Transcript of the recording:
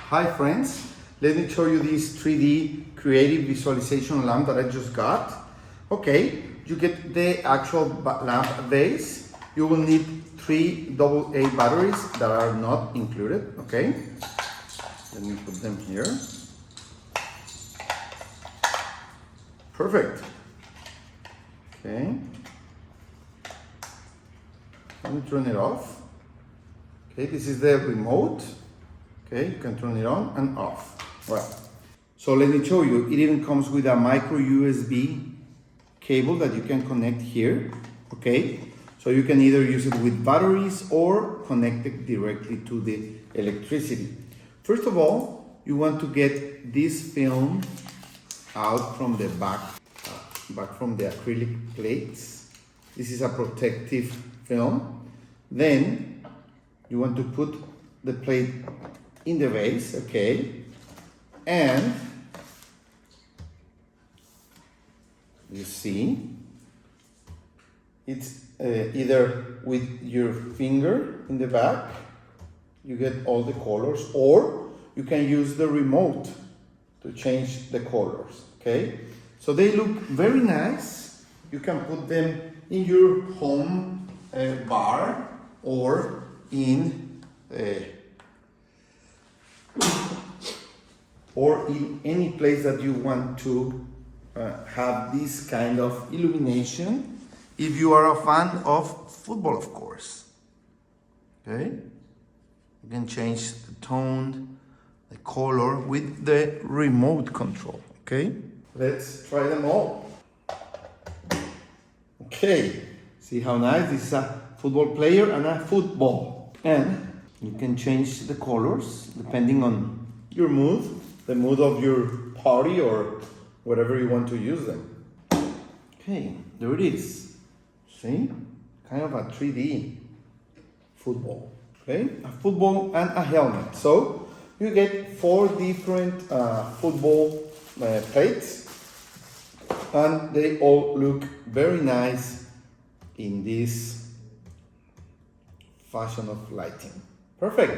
Hi friends, let me show you this 3D creative visualization lamp that I just got. Okay, you get the actual lamp base. You will need 3 AA batteries that are not included, okay? Let me put them here. Perfect. Okay. Let me turn it off. Okay, this is the remote. Okay, you can turn it on and off. Well, so let me show you. It even comes with a micro USB cable that you can connect here. Okay, so you can either use it with batteries or connect it directly to the electricity. First of all, you want to get this film out from the back from the acrylic plates. This is a protective film. Then you want to put the plate in the vase, okay, and you see it's either with your finger in the back, you get all the colors, or you can use the remote to change the colors, okay? So they look very nice. You can put them in your home bar or in any place that you want to have this kind of illumination. If you are a fan of football, of course. Okay, you can change the tone, the color with the remote control. Okay, let's try them all. Okay, see how nice this is, a football player and a football. And you can change the colors depending on your mood, the mood of your party or whatever you want to use them. Okay, there it is. See? Kind of a 3D football. Okay, a football and a helmet. So you get 4 different football plates, and they all look very nice in this fashion of lighting. Perfect.